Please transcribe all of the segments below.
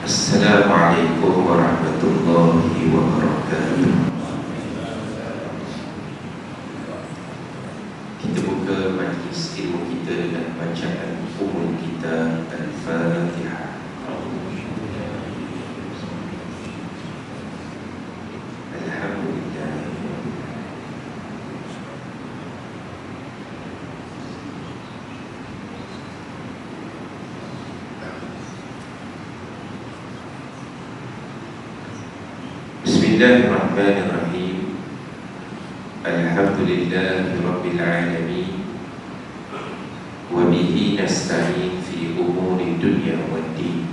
Assalamualaikum warahmatullahi wabarakatuh. Kita buka majlis ilmu kita dengan bacaan umum kita Al-Fatihah. Alhamdulillah. Bismillahirrahmanirrahim. Alhamdulillahi rabbil alamin. Wa bihi nasta'in fi umuri dunya waddin.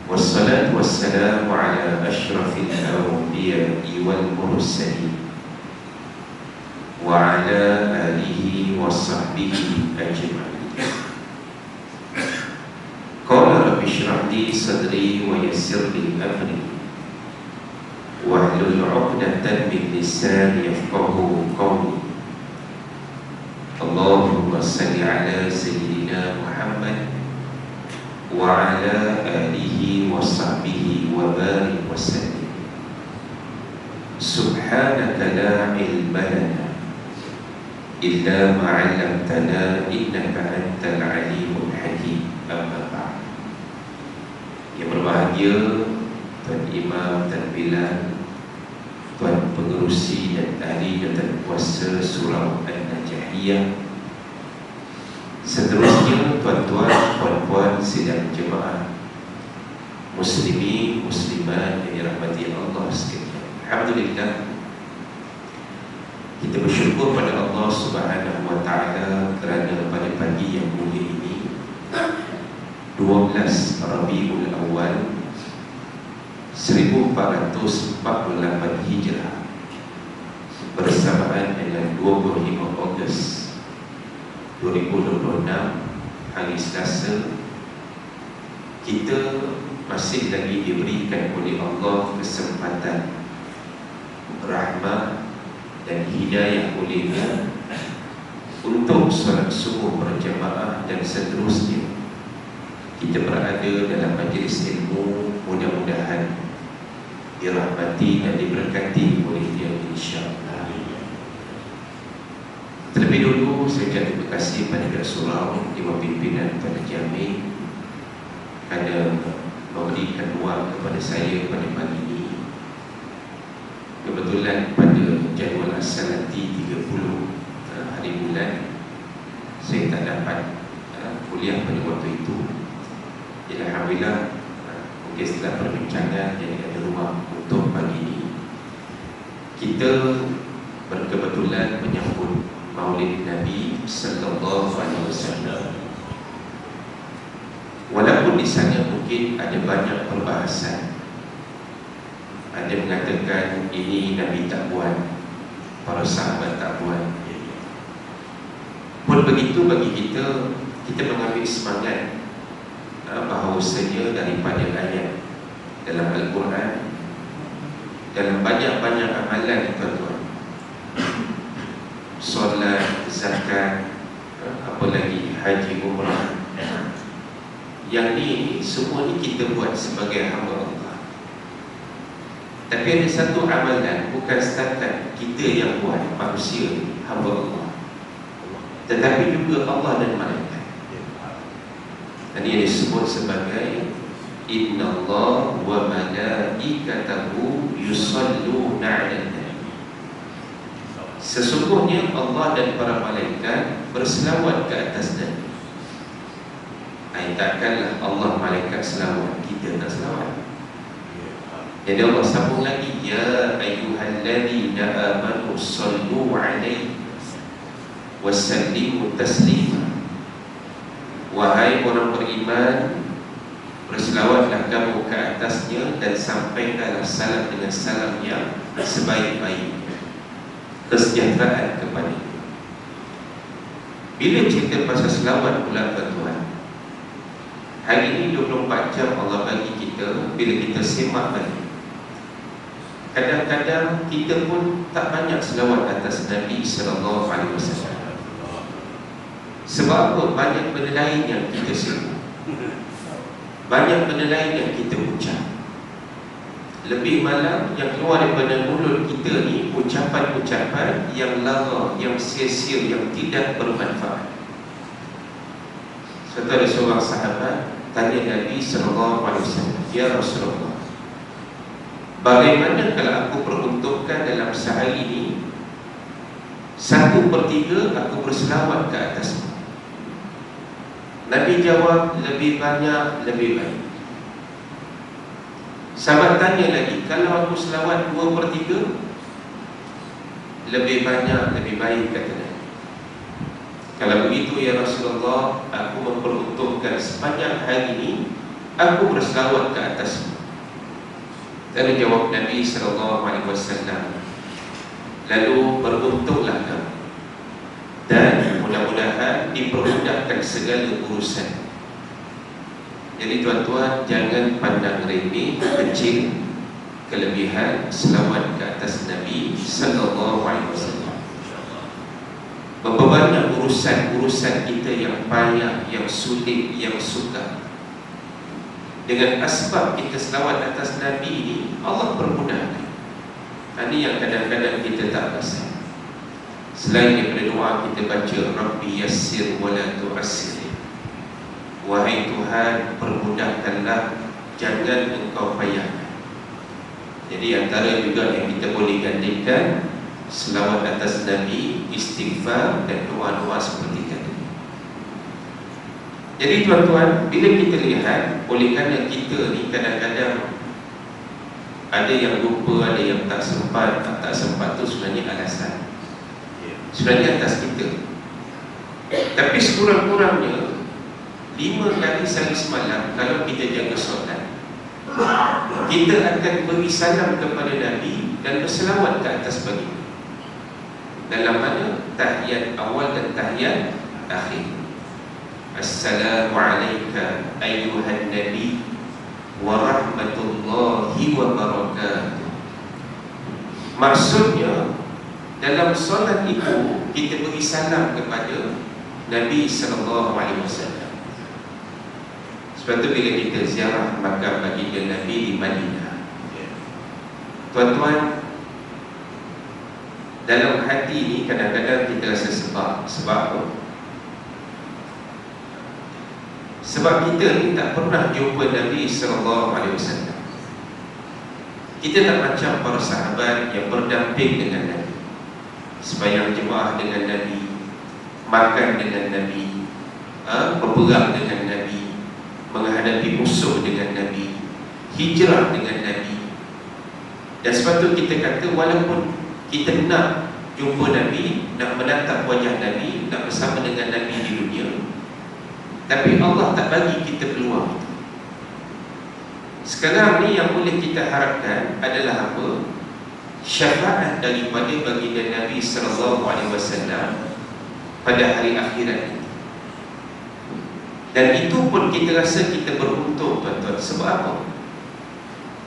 Wassalatu wassalamu ala ashrafil anbiya'i wal mursalin wa ala alihi wa sahbihi ajma'in. Qala rabbi shrah li sadri wa yassir li amri wahlul 'uqdatan min lisani yafqahu qawli. Allahumma salli ala sayyidina Muhammad wa ala alihi wa sahbihi wa barik wa sallim. Subhanaka la ilma lana illa ma 'allamtana innaka antal alimul hakim. Amma ba'd. Yang berbahagia Tuan Imam dan Bilal, Tuan Pengerusi dan ahli dan kuasa Surau An-Najahiyah, seterusnya tuan-tuan, puan-puan sidang jemaah muslimin, muslimat yang dirahmati Allah sekalian. Alhamdulillah, kita bersyukur pada Allah Subhanahu wa taala kerana pada pagi yang mulia ini 12 Rabiul Awal 1448 Hijrah bersamaan dengan 25 Ogos 2026 hari Selasa, kita masih lagi diberikan oleh Allah kesempatan, rahmat dan hidayah olehnya untuk solat subuh berjamaah dan seterusnya kita berada dalam majlis ilmu, mudah-mudahan dirahmati dan diberkati oleh Dia insya-Allah. Terlebih dulu saya ucapkan terima kasih pada Datuk Surau di bawah pimpinan Tuan Jamil kerana memberikan ruang kepada saya pada pagi ini. Kebetulan pada jadual asal nanti 30 hari bulan saya tak dapat kuliah pada waktu itu. Jadi alhamdulillah, mungkin setelah perbincangan jadi ada ruang untuk pagi ini kita berkebetulan menyambut Maulid Nabi sallallahu alaihi wasallam. Walaupun di sana mungkin ada banyak perbahasan, ada mengatakan ini Nabi tak buat, para sahabat tak buat. Pun begitu, bagi kita mengambil semangat bahawasanya daripada ayat dalam Al-Quran, dalam banyak-banyak amalan tuan-tuan, solat, zakat, apalagi haji, umrah, yang ni semua ni kita buat sebagai hamba Allah. Tapi ada satu amalan bukan setakat kita yang buat, manusia hamba Allah, tetapi juga Allah dan malaikat. Dan ini disebut sebagai Innallaha wa malaikatahu yusalluna 'alan nabi. Sesungguhnya Allah dan para malaikat berselawat ke atas Nabi. Takkanlah Allah malaikat selawat, kita tak selawat. Jadi Allah sambung lagi, ya ayyuhalladzina amanu sallu 'alaihi wa sallimu taslima. Wahai orang beriman, berselawatlah kamu ke atasnya dan sampaikanlah salam dengan salam yang sebaik-baiknya, kesejahteraan kepada. Bila cerita pasal selawat pula tuan-tuan, hari ini 24 jam Allah bagi kita. Bila kita semak balik, kadang-kadang kita pun tak banyak selawat atas Nabi sallallahu alaihi wasallam. Sebab apa? Banyak benda lain yang kita sibuk. banyak benda lain yang kita ucap. Lebih malam yang keluar daripada mulut kita ni ucapan-ucapan yang lara, yang sia-sia, yang tidak bermanfaat. Suatu ada seorang sahabat tanya Nabi SAW, "Ya Rasulullah, bagaimana kalau aku peruntukkan dalam sehari ini 1/3 aku berselawat ke atasmu?" Nabi jawab, "Lebih banyak, lebih baik." Sahabat tanya lagi, "Kalau aku selawat 2/3?" "Lebih banyak, lebih baik," kata Nabi. "Kalau begitu ya Rasulullah, aku memperuntukkan sepanjang hari ini aku berselawat ke atasmu." Lalu jawab Nabi SAW, "Lalu beruntunglah kamu, dan mudah-mudahan dipermudahkan segala urusan." Jadi tuan-tuan, jangan pandang remeh, kecil, kelebihan selawat ke atas Nabi SAW. Memperbanyak urusan-urusan kita yang payah, yang sulit, yang sukar. Dengan asbab kita selawat atas Nabi ini, Allah permudahkan. Ini yang kadang-kadang kita tak rasa. Selain daripada doa kita baca, "Rabbi yassir wa la tu'assir." Wahai Tuhan, permudahkanlah, jangan engkau payahkan. Jadi antara juga yang kita boleh gantikan selawat atas Nabi, istighfar dan doa-doa seperti tadi. Jadi tuan-tuan, bila kita lihat, oleh kerana kita ni kadang-kadang ada yang lupa, ada yang tak sempat. Tak sempat tu sebenarnya alasan, sebenarnya atas kita. Tapi sekurang-kurangnya 5 kali sehari semalam kalau kita jaga solat, kita akan beri salam kepada Nabi dan berselawat ke atas baginda. Dalam mana? Tahiyat awal dan tahiyat akhir. Assalamualaikum ayyuhan Nabi wa rahmatullahi wa barakatuh. Maksudnya dalam solat itu kita beri salam kepada Nabi SAW. Sebab itu bila kita ziarah makam baginda Nabi di Madinah, tuan-tuan, dalam hati ni kadang-kadang kita rasa sebab apa? Sebab kita ni tak pernah jumpa Nabi SAW. Kita tak macam para sahabat yang berdamping dengan Nabi, sembahyang jemaah dengan Nabi, makan dengan Nabi, berperang dengan Nabi, menghadapi musuh dengan Nabi, hijrah dengan Nabi. Dan sebab itu kita kata, walaupun kita nak jumpa Nabi, nak menatap wajah Nabi, nak bersama dengan Nabi di dunia, tapi Allah tak bagi kita peluang itu. Sekarang ni yang boleh kita harapkan adalah apa? Syafaat daripada baginda Nabi SAW pada hari akhirat ini. Dan itu pun kita rasa kita beruntung, tuan-tuan. Sebab apa?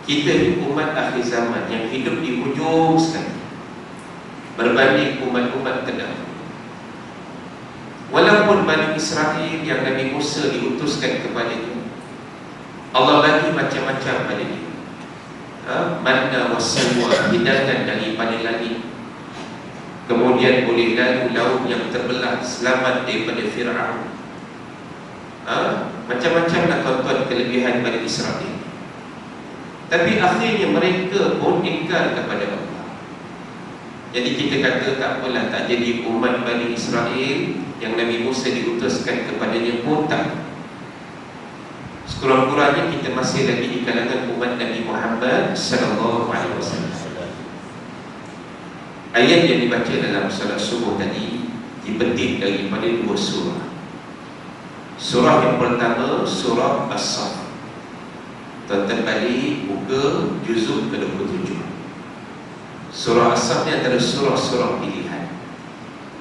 Kita ni umat akhir zaman yang hidup di hujung sekali berbanding umat-umat terdahulu. Walaupun Bani Israel yang Nabi Musa diutuskan kepadanya, Allah bagi macam-macam pada dia, manna wassalwa, hidangan daripada langit. Kemudian boleh lalu laut yang terbelah, selamat daripada Fir'aun. Macam-macamlah tuan-tuan kelebihan Bani Israel. Tapi akhirnya mereka pun ingkar kepada Allah. Jadi kita kata tak apalah, tak jadi umat Bani Israel yang Nabi Musa diutuskan kepadanya pun tak. Sekurang-kurangnya kita masih lagi di kalangan umat Nabi Muhammad SAW. Ayat yang dibaca dalam salat subuh tadi dipetik daripada 2 surah. Surah yang pertama, surah As-Saff. Tuan-tuan balik buka juzuk ke-27. Surah As-Saff ni antara surah-surah pilihan.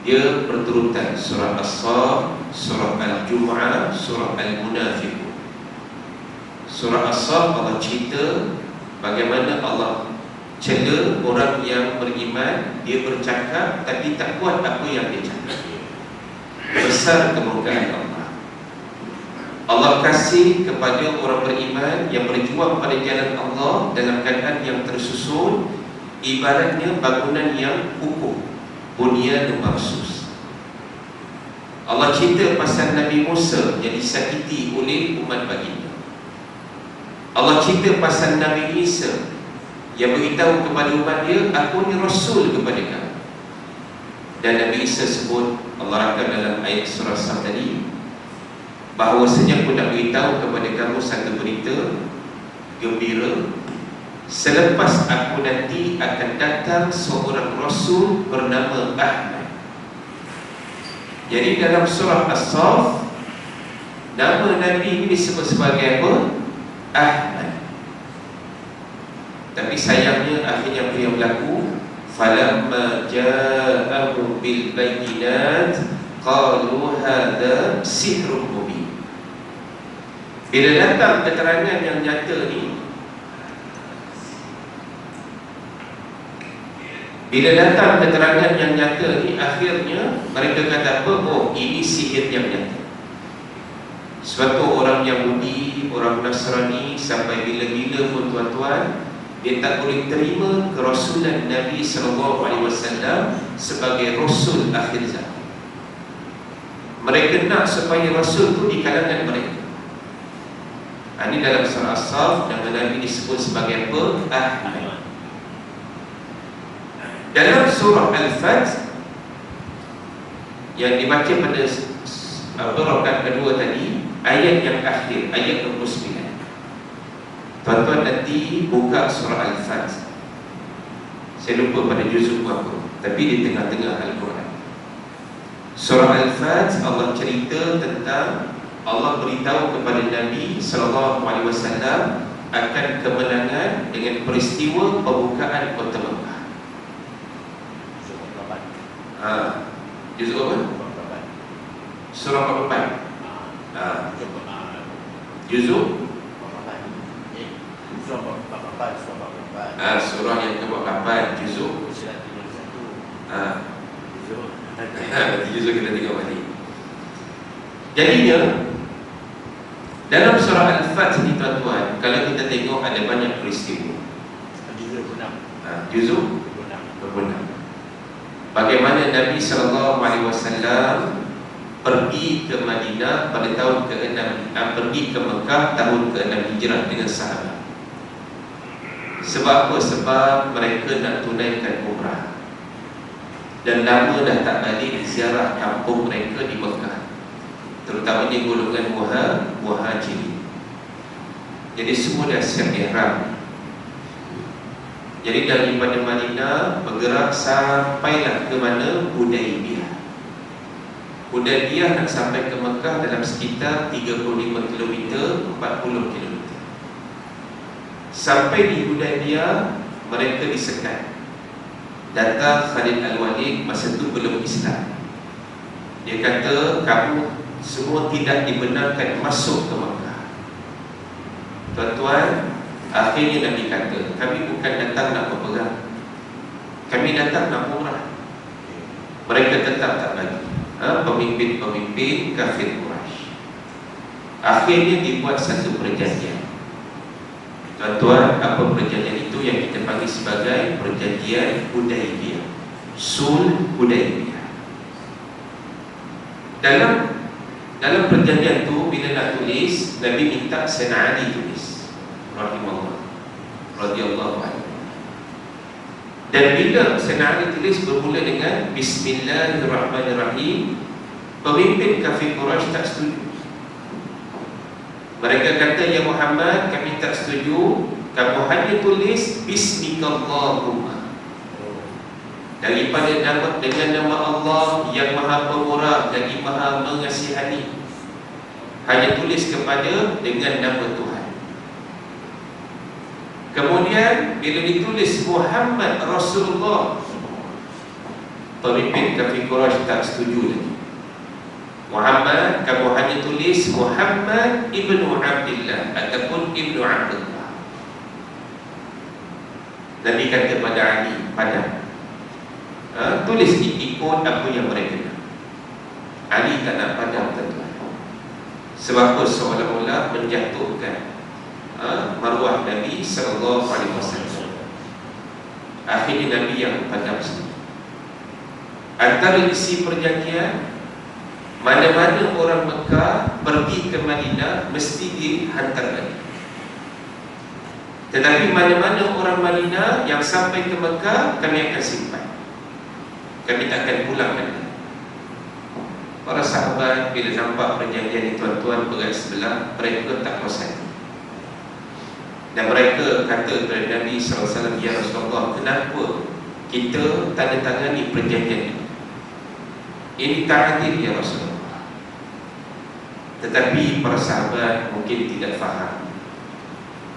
Dia berturutan, surah As-Saff, surah Al-Jumu'ah, surah Al-Munafiqun. Surah As-Saff Allah cerita bagaimana Allah cela orang yang beriman. Dia bercakap tapi tak buat apa yang dia cakap. Besar kemurkaan Allah. Allah kasih kepada orang beriman yang berjuang pada jalan Allah dalam keadaan yang tersusun, ibaratnya bangunan yang kukuh, bunyan marsus. Allah cerita pasal Nabi Musa yang disakiti oleh umat baginda. Allah cerita pasal Nabi Isa yang beritahu kepada umat dia, aku ni Rasul kepada kamu. Dan Nabi Isa sebut, Allah rakam dalam ayat surah Saf tadi, bahawasanya aku nak beritahu kepada kamu satu berita gembira, selepas aku nanti akan datang seorang Rasul bernama Ahmad. Jadi dalam surah As-Saff, nama Nabi ini disebut sebagai apa? Ahmad. Tapi sayangnya akhirnya apa yang berlaku? Falamma ja'ahum bil bayyinat qalu hadza sihrun mubin. Bila datang keterangan yang nyata ni, akhirnya mereka kata apa? Oh, ini sihir yang nyata. Suatu orang Yahudi, orang Nasrani, sampai bila-bila pun tuan-tuan, dia tak boleh terima kerasulan Nabi SAW sebagai Rasul akhir zaman. Mereka nak supaya Rasul tu di kalangan mereka. Ini dalam surah As-Saff, nama Nabi disebut sebagai apa? Ahmad. Dalam surah Al-Fath yang dibaca pada rakaat kedua tadi, ayat yang akhir, ayat 29. Tuan-tuan nanti buka surah Al-Fath. Saya lupa pada juzuk berapa, tapi di tengah-tengah Al-Quran. Surah Al-Fath, Allah cerita tentang, Allah beritahu kepada Nabi SAW akan kemenangan dengan peristiwa pembukaan kota Mekah. Juzuk apa? Surah 44. Juzuk surah yang ke-44, juzuk juzuk kita tengok balik. Jadinya dalam surah Al-Fath ni tuan-tuan, kalau kita tengok ada banyak peristiwa. Juzuk 26. Bagaimana Nabi SAW pergi ke Madinah pada tahun ke-6, pergi ke Mekah tahun ke-6 Hijrah dengan sahabat. Sebab apa? Sebab mereka nak tunaikan umrah, dan lama dah tak balik ziarah kampung mereka di Mekah, terutamanya golongan muhajirin. Jadi semua dah siap ihram. Jadi daripada Madinah bergerak sampailah ke mana? Hudaibiyah. Hudaibiyah nak sampai ke Mekah dalam sekitar 35 km, 40 km. Sampai di Hudaibiyah mereka disekat. Datang Khalid Al-Walid, masa itu belum Islam. Dia kata, kamu semua tidak dibenarkan masuk ke Mekah. Tuan-tuan, akhirnya Nabi kata, kami bukan datang nak berperang, kami datang nak umrah. Mereka tetap tak bagi. Pemimpin-pemimpin kafir Quraisy. Akhirnya dibuat satu perjanjian. Tuan-tuan, apa perjanjian itu? Yang kita panggil sebagai perjanjian Hudaibiyah, Sulh Hudaibiyah. Dalam perjanjian tu, bila nak tulis, Nabi minta Sayyidina Ali tulis, rahimahullah, radhiyallahu anhu. Dan bila Sayyidina Ali tulis bermula dengan Bismillahirrahmanirrahim, pemimpin kafir Quraisy tak setuju. Mereka kata, ya Muhammad, kami tak setuju, kamu hanya tulis Bismikallahumma, daripada dengan nama Allah yang Maha Pemurah lagi Maha Mengasihani. Hanya tulis kepada dengan nama Tuhan. Kemudian bila ditulis Muhammad Rasulullah, pemimpin kafir Quraisy tak setuju lagi. Muhammad, kamu hanya tulis Muhammad ibnu Abdillah ataupun ibnu Abdullah. Nabi kata pada Ali, tulis ikut apa yang mereka nak. Ali tak nak padam, tuan-tuan. Sebab seolah-olah menjatuhkan maruah Nabi sallallahu alaihi wasallam. Akhirnya Nabi yang padam sendiri. Antara isi perjanjian, mana-mana orang Mekah pergi ke Madinah mesti dihantar lagi. Tetapi mana-mana orang Madinah yang sampai ke Mekah, kami akan simpan. Kami tak akan pulang lagi. Para sahabat bila nampak perjanjian ini, tuan-tuan berat sebelah, mereka tak puas hati. Dan mereka kata kepada Nabi SAW, "Ya Rasulullah, kenapa kita tanda tangani perjanjian ini? Ini tak adil ya Rasulullah." Tetapi para sahabat mungkin tidak faham.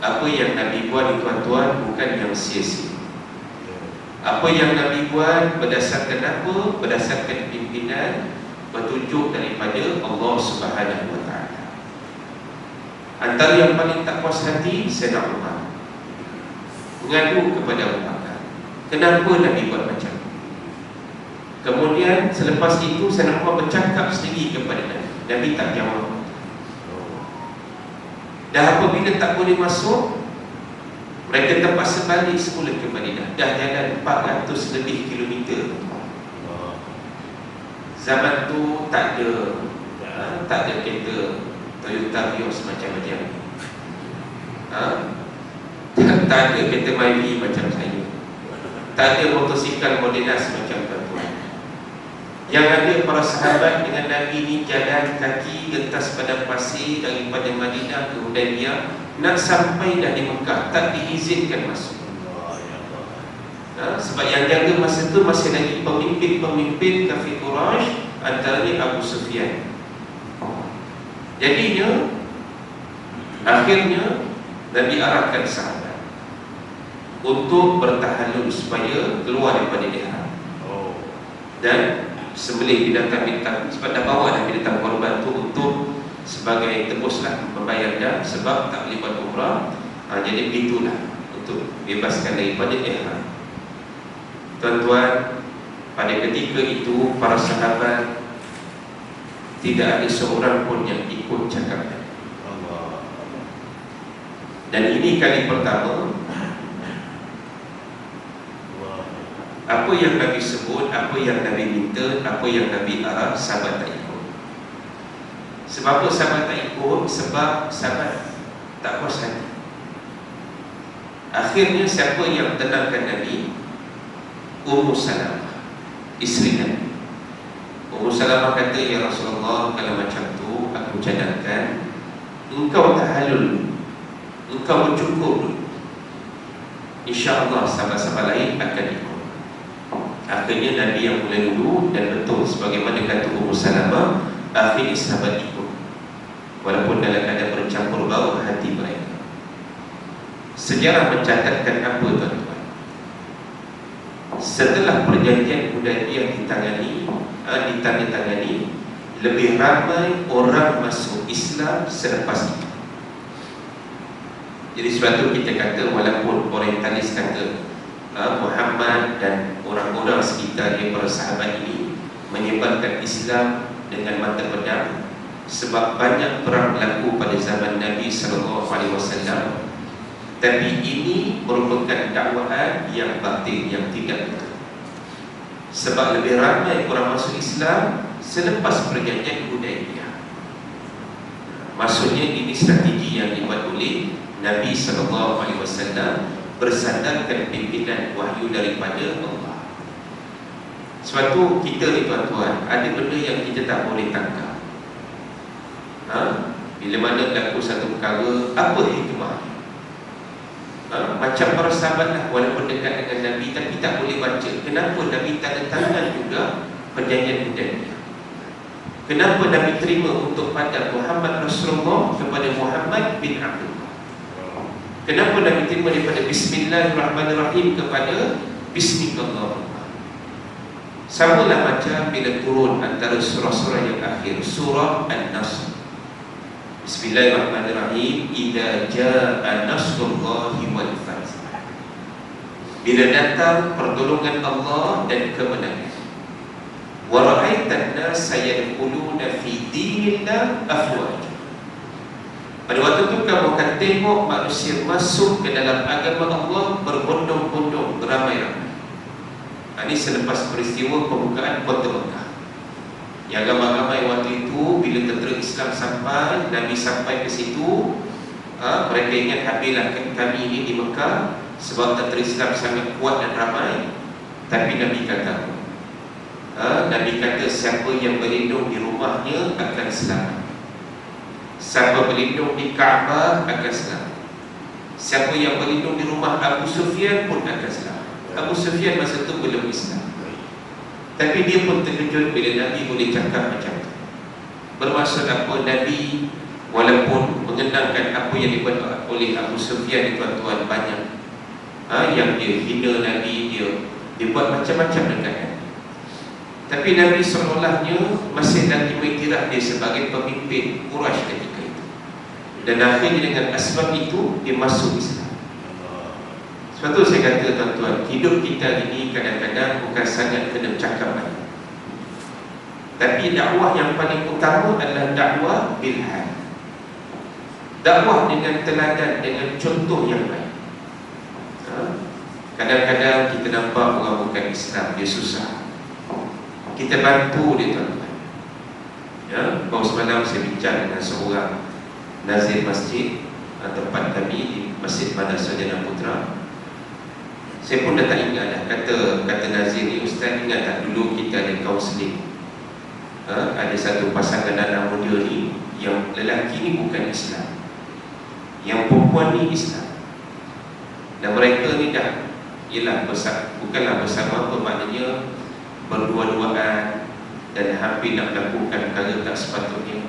Apa yang Nabi buat, tuan-tuan, bukan yang sia-sia. Apa yang Nabi buat berdasarkan apa? Berdasarkan pimpinan, petunjuk daripada Allah Subhanahu wa ta'ala. Antara yang paling tak puas hati, Sayyidina Umar mengadu kepada Abu Bakar, kenapa Nabi buat macam itu? Kemudian selepas itu Sayyidina Umar bercakap sendiri kepada Nabi. Nabi tak jawab. Dah apabila tak boleh masuk, mereka terpaksa balik semula ke Madinah. Dah jalan 400 lebih kilometer. Zaman tu tak ada kereta Toyota Vios macam-macam. Tak ada kereta Myvi macam saya. Tak ada motosikal Modenas macam tuan-tuan. Yang ada para sahabat dengan Nabi ni jalan kaki gentas padang pasir daripada Madinah ke Hudaybiyah, nak sampai dah di Mekah, tak diizinkan masuk. Sebab yang jaga masa tu masih lagi pemimpin-pemimpin kafir Quraisy, antaranya Abu Sufyan. Jadinya akhirnya Nabi arahkan sahabat untuk bertahalul supaya keluar daripada ihram. Dan sembelih binatang-binatang, sebab dah bawa dah binatang korban tu untuk sebagai tebuslah membayar dah, sebab tak boleh buat umrah. Jadi begitulah untuk bebaskan daripada ihram. Tuan-tuan, pada ketika itu para sahabat tidak ada seorang pun yang ikut cakapnya. Dan ini kali pertama apa yang Nabi sebut, apa yang Nabi minta, apa yang Nabi arah, sahabat tak ikut. Sebab apa sahabat tak ikut? Sebab sahabat tak puas hati. Akhirnya siapa yang tenangkan Nabi? Ummu Salamah, isteri Nabi. Ummu Salamah kata, "Ya Rasulullah, kalau macam tu aku cadangkan engkau tahalul, engkau bercukur, insya-Allah sahabat-sahabat lain akan ikut." Akhirnya Nabi yang mulai dulu, dan betul sebagaimana kata Ummu Salamah, akhirnya sahabat ikut, walaupun dalam keadaan bercampur bau hati mereka. Sejarah mencatatkan apa tuan-tuan? Setelah perjanjian Hudaybiyah ditandatangani, lebih ramai orang masuk Islam selepas itu. Jadi suatu kita kata, walaupun orientalis kata Muhammad dan orang-orang sekitar dia, para sahabat ini menyebarkan Islam dengan mata pedang, sebab banyak perang berlaku pada zaman Nabi SAW. Tapi ini merupakan dakwaan yang batil, yang tidak betul. Sebab lebih ramai orang masuk Islam selepas perjanjian Hudaybiyah. Maksudnya ini strategi yang dibuat oleh Nabi SAW bersandarkan pimpinan wahyu daripada Allah. Sebab tu kita ni tuan-tuan, ada benda yang kita tak boleh tangkap. Bila mana berlaku satu perkara, apa hikmah? Macam para sahabat lah, walaupun dekat dengan Nabi, tapi tak boleh baca. Kenapa Nabi tanda tangan juga perjanjian Hudaybiyah? Kenapa Nabi terima untuk pada Muhammad Rasulullah kepada Muhammad bin Abdullah? Kenapa Nabi terima daripada Bismillahirrahmanirrahim kepada Bismillahirrahmanirrahim? Samalah macam bila turun antara surah-surah yang akhir, surah An-Nasr. Bismillahirrahmanirrahim. Idza jaa nasrullahi wal fath. Bila datang pertolongan Allah dan kemenangan. Wa ra'aitan nas yadkhuluna fi dinillah afwaj. Pada waktu itu kamu akan tengok manusia masuk ke dalam agama Allah berbondong-bondong, beramai-ramai. Ini selepas peristiwa pembukaan Kota Mekah. Yang ramai-ramai waktu itu, bila tentera Islam sampai, Nabi sampai ke situ, mereka ingat habislah kami ini di Mekah sebab tentera Islam sangat kuat dan ramai. Tapi Nabi kata, siapa yang berlindung di rumahnya akan selamat. Siapa berlindung di Kaabah akan selamat. Siapa yang berlindung di rumah Abu Sufyan pun akan selamat. Abu Sufyan masa itu belum Islam, tapi dia pun terkejut bila Nabi boleh cakap macam itu. Bermaksud apa? Nabi walaupun mengenangkan apa yang dibuat oleh Abu Sufyan ni tuan-tuan banyak, yang dia hina Nabi, dia buat macam-macam dekat Nabi. Tapi Nabi seolahnya masih lagi mengiktiraf dia sebagai pemimpin Quraisy ketika itu. Dan akhirnya dengan asbab itu dia masuk Islam. Sebab tu saya kata tuan-tuan, hidup kita ini kadang-kadang bukan sangat kena cakap banyak, tapi dakwah yang paling utama adalah dakwah bilhal. Dakwah dengan teladan, dengan contoh yang baik. Kadang-kadang kita nampak orang bukan Islam, dia susah, kita bantu dia tuan-tuan. Baru semalam saya bincang dengan seorang nazir masjid tempat kami di Masjid Madrasah Jana Putra. Saya pun dah tak ingat dah. Kata nazir ni, ustaz ingat tak dulu kita ada kaunseling, ada satu pasangan anak muda ni, yang lelaki ni bukan Islam, yang perempuan ni Islam, dan mereka ni dah bukanlah bersama apa, maknanya berdua-duaan dan hampir nak melakukan perkara tak sepatutnya.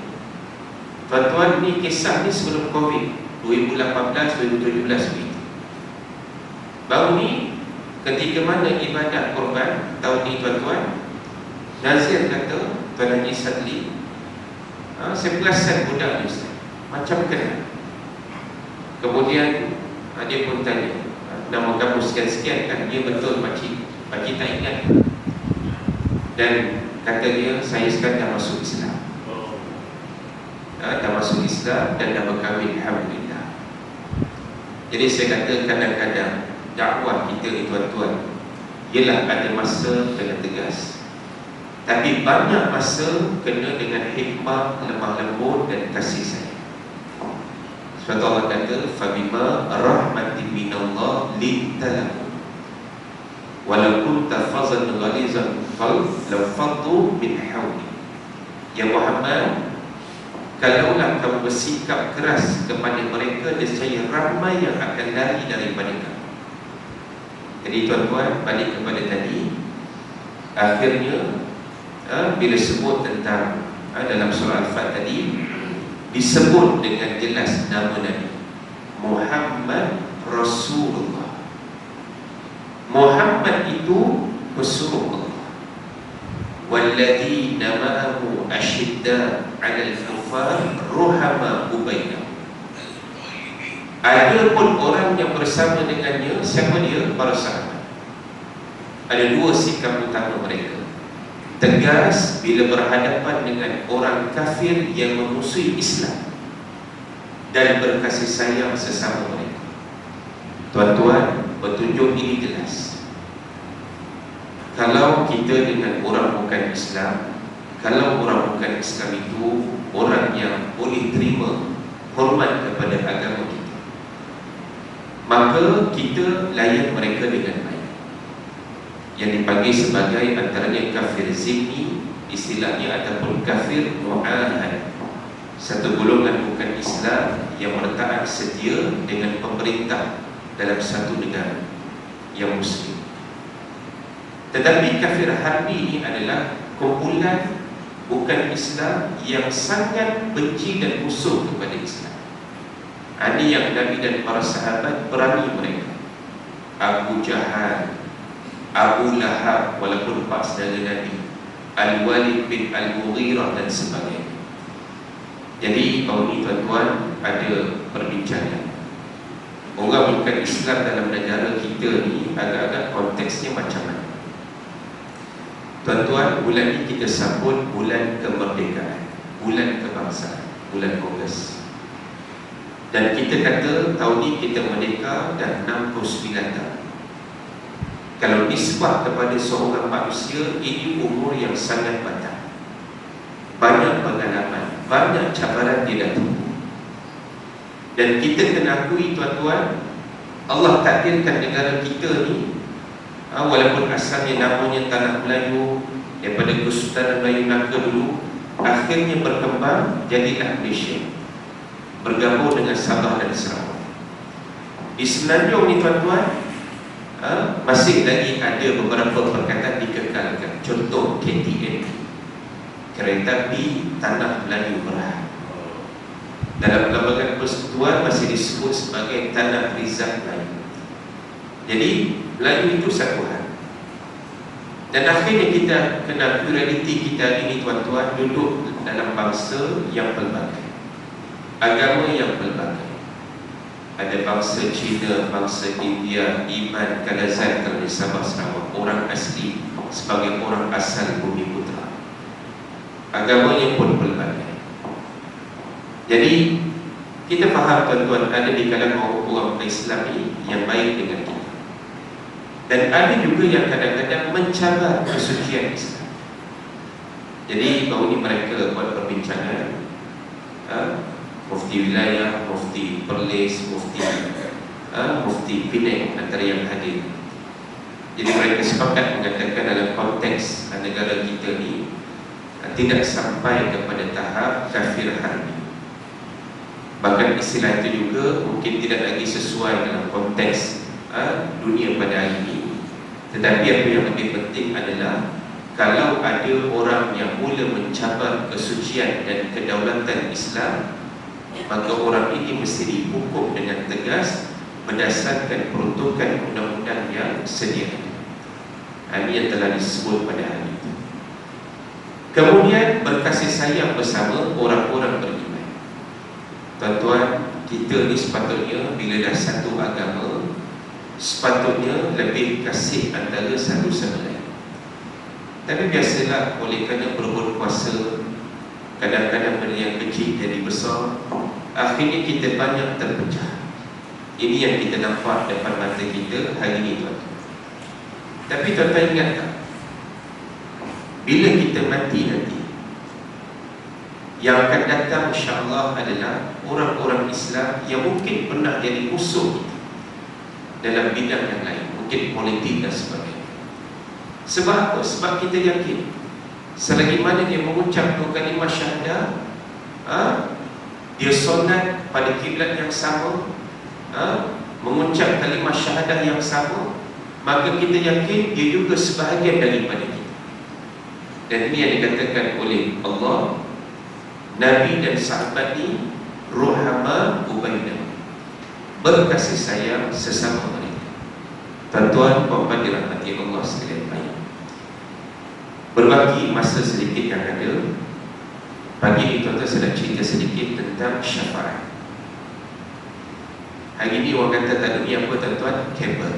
Tuan-tuan, ni kisah ni sebelum Covid 2018-2017 begitu. Baru ni ketika mana ibadat korban tahun ni tuan-tuan, nazir kata, Tuan Haji Sadli, saya perasan budak ni Ustaz macam kenal. Kemudian dia pun tanya, nama kamu sekian-sekian kan? Dia betul pakcik tak ingat. Dan kata dia, saya sekarang dah masuk Islam, dah masuk Islam dan dah berkahwin, alhamdulillah. Jadi saya kata kadang-kadang dakwah kita ni tuan-tuan, ialah ada masa kena tegas, tapi banyak masa kena dengan hikmah, lemah lembut dan kasih sayang. Sebab tu Allah kata, fabima rahmatin minallah lintalahu walau kunta fazan ghalizan qalb lafaddu min hawli. Ya Muhammad, kalaulah kamu bersikap keras kepada mereka, nescaya ramai yang akan lari daripada kamu. Jadi tuan-tuan, balik kepada tadi, akhirnya bila sebut tentang dalam surah Al-Fat tadi, disebut dengan jelas nama Nabi Muhammad Rasulullah. Muhammad itu pesuruh Allah. Walladzina ma'ahu ashidda 'alal kufar ruhama bainahum. Ada pun orang yang bersama dengannya. Siapa dia? Para sahabat. Ada dua sikap utama mereka: tegas bila berhadapan dengan orang kafir yang memusuhi Islam, dan berkasih sayang sesama mereka. Tuan-tuan, petunjuk ini jelas. Kalau kita dengan orang bukan Islam, kalau orang bukan Islam itu orang yang boleh terima, hormat kepada agama kita, maka kita layan mereka dengan baik. Yang dipanggil sebagai antaranya kafir zimmi, istilahnya, ataupun kafir mu'ahad, satu golongan bukan Islam yang bertaat setia dengan pemerintah dalam satu negara yang Muslim. Tetapi kafir harbi ini adalah kumpulan bukan Islam yang sangat benci dan musuh kepada Islam. Ini yang Nabi dan para sahabat perangi mereka. Abu Jahal, Abu Lahab, walaupun pak saudara Nabi, Al-Walid bin Al-Mughirah dan sebagainya. Jadi baru ni tuan-tuan ada perbincangan. Orang bukan Islam dalam negara kita ni agak-agak konteksnya macam mana? Tuan-tuan, bulan ni kita sambut bulan kemerdekaan, bulan kebangsaan, bulan Ogos. Dan kita kata tahun ni kita merdeka dah 69 tahun. Kalau nisbah kepada seorang manusia, ini umur yang sangat batang. Banyak pengalaman, banyak cabaran dia dah tempuh. Dan kita kena akui tuan-tuan, Allah takdirkan negara kita ni, walaupun asalnya namanya Tanah Melayu, daripada Kesultanan Melayu Melaka dulu, akhirnya berkembang jadilah Malaysia, bergabung dengan Sabah dan Sarawak. Di Semenanjung ni tuan-tuan, masih lagi ada beberapa perkataan dikekalkan. Contoh KTM, Kereta Api Tanah Melayu Berhad. Dalam Perlembagaan Persekutuan masih disebut sebagai Tanah Rizal Melayu. Jadi Melayu itu satu hal. Dan akhirnya kita kena realiti kita hari ini tuan-tuan, duduk dalam bangsa yang pelbagai, agama yang pelbagai. Ada bangsa Cina, bangsa India, Iman, Kadazan, kerana Sabah Sarawak, orang asli sebagai orang asal Bumi Putra. Agamanya pun pelbagai. Jadi kita faham tuan-tuan, ada di kalangan orang Islam ini yang baik dengan kita, dan ada juga yang kadang-kadang mencabar kesucian Islam. Jadi baru ni mereka buat perbincangan, Mufti Wilayah, Mufti Perlis, Mufti Penang antara yang hadir. Jadi mereka sepakat mengatakan dalam konteks negara kita ni tidak sampai kepada tahap kafir harbi. Bahkan istilah itu juga mungkin tidak lagi sesuai dalam konteks dunia pada hari ini. Tetapi apa yang lebih penting adalah, kalau ada orang yang mula mencabar kesucian dan kedaulatan Islam, maka orang ini mesti dihukum dengan tegas berdasarkan peruntukan undang-undang yang sedia. Ini yang telah disebut pada hari itu. Kemudian berkasih sayang bersama orang-orang beriman. Tuan-tuan, kita ni sepatutnya bila dah satu agama, sepatutnya lebih kasih antara satu sama lain. Tapi biasalah, oleh kerana berebut kuasa, kadang-kadang benda yang kecil jadi besar, akhirnya kita banyak terpecah. Ini yang kita nampak depan mata kita hari ini tuan-tuan. Tapi tuan-tuan ingat tak, bila kita mati nanti, yang akan datang insya-Allah adalah orang-orang Islam yang mungkin pernah jadi musuh kita dalam bidang yang lain, mungkin politik dan sebagainya. Sebab apa? Sebab kita yakin selagi mana dia mengucap kalimah syahadah, dia solat pada kiblat yang sama, mengucap kalimah syahadah yang sama, maka kita yakin dia juga sebahagian daripada kita. Dan ini yang dikatakan oleh Allah, Nabi dan sahabat ni ruhama ubainahum, berkasih sayang sesama mereka. Tuan-tuan, puan-puan dirahmati Allah sekalian baik, berbagi masa sedikit yang ada, pagi ini tuan-tuan saya nak cerita sedikit tentang syafaat. Hari ini orang kata tak ada ni apa tuan-tuan? Kabel.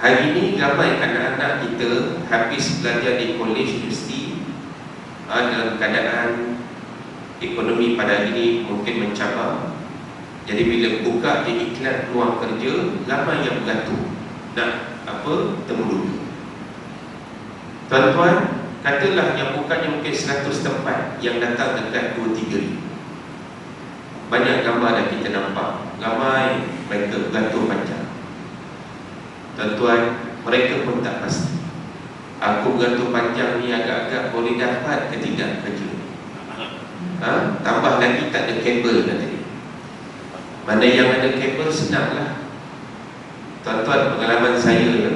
Hari ini ramai anak-anak kita habis belajar di kolej, universiti, dalam keadaan ekonomi pada hari ini mungkin mencabar. Jadi bila buka di iklan peluang kerja, ramai yang beratur nak temu dulu. Tuan-tuan, katalah yang bukanya mungkin 100 tempat, yang datang dekat 2-3 ribu. Banyak gambar dah kita nampak, ramai mereka beratur panjang. Tuan-tuan, mereka pun tak pasti, aku beratur panjang ni agak-agak boleh dapat ke tidak kerja. Tambah lagi tak ada kabel kata dia. Mana yang ada kabel senanglah. Tuan-tuan, pengalaman saya ya,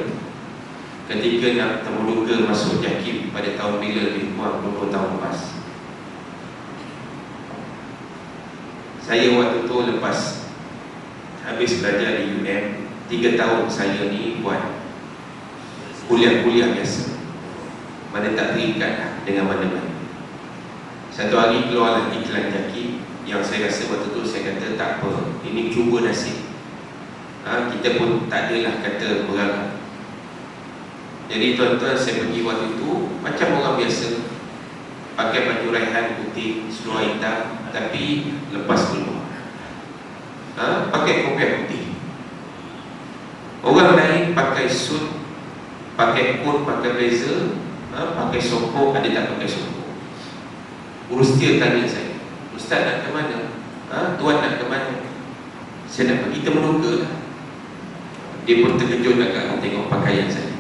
ketika nak temuduga masuk JAKIM pada tahun bila, lebih kurang 20 tahun lepas, saya waktu tu lepas habis belajar di UM, 3 tahun saya ni buat kuliah-kuliah biasa, mana tak terikat lah dengan mana-mana. Satu hari keluarlah iklan JAKIM, yang saya rasa waktu tu saya kata tak apa, ini cuba nasib. Kita pun tak adalah kata berharap. Jadi tuan-tuan, saya pergi waktu itu macam orang biasa, pakai baju raihan putih, seluar hitam, tapi lepas keluar. Pakai kopiah putih. Orang lain pakai suit, pakai coat, pakai blazer, pakai sokong, ada tak pakai sokong. Urus dia tanya saya, "Ustaz nak ke mana? Tuan nak ke mana?" Saya nak pergi Temenungga lah. Dia pun terkejut agak tengok pakaian saya.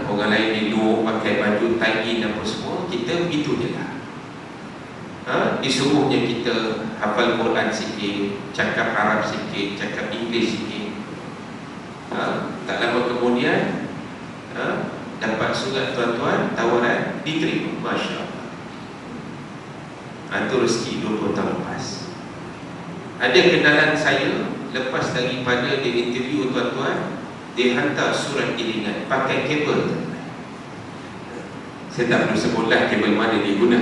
Orang lain di luar pakai baju tie-in apa semua, kita begitu je lah. Disuruhnya kita hafal Quran sikit, cakap Arab sikit, cakap Inggeris sikit. Tak lama kemudian dapat surat tuan-tuan, tawaran, diterima. Masya Allah. Itu rezeki 20 tahun lepas. Ada kenalan saya, lepas daripada dia interview tuan-tuan, dia hantar surat iringan pakai kabel. Saya tak perlu sebutlah kabel mana dia guna.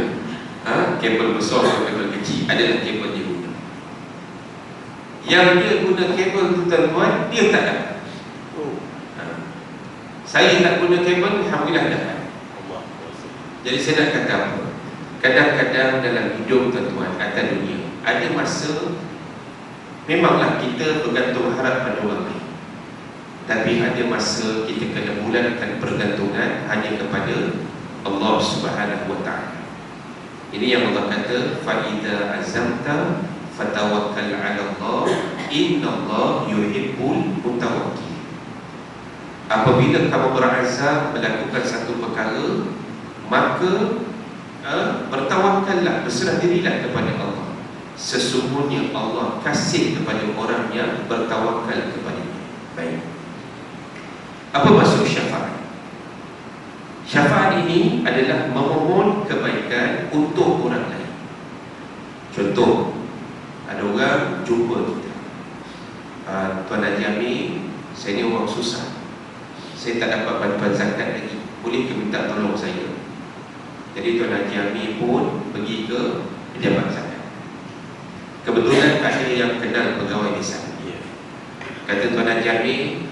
Kabel besar atau kabel kecil, adalah kabel dia guna. Yang dia guna kabel tu tuan-tuan, dia tak dapat. Saya tak guna kabel, alhamdulillah dapat. Jadi saya nak kata apa? Kadang-kadang dalam hidup tuan-tuan, atas dunia, ada masa memanglah kita bergantung harap pada orang lain, tapi ada masa kita kena bulatkan pergantungan hanya kepada Allah Subhanahu wa ta'ala. Ini yang Allah kata, fa idza azamta fatawakkal 'ala Allah, innallaha yuhibbul mutawakkil. Apabila kamu berazam melakukan satu perkara, maka bertawakallah, berserah dirilah kepada Allah. Sesungguhnya Allah kasih kepada orang yang bertawakal kepada-Nya. Baik. Apa maksud syafaat? Syafaat ini adalah memohon kebaikan untuk orang lain. Contoh, ada orang jumpa kita, Tuan Haji Amir, saya ni orang susah, saya tak dapat bantuan zakat lagi, boleh ke minta tolong saya? Jadi Tuan Haji Amir pun pergi ke pejabat zakat. Kebetulan ada yang kenal pegawai desa. Kata Tuan Haji Amir,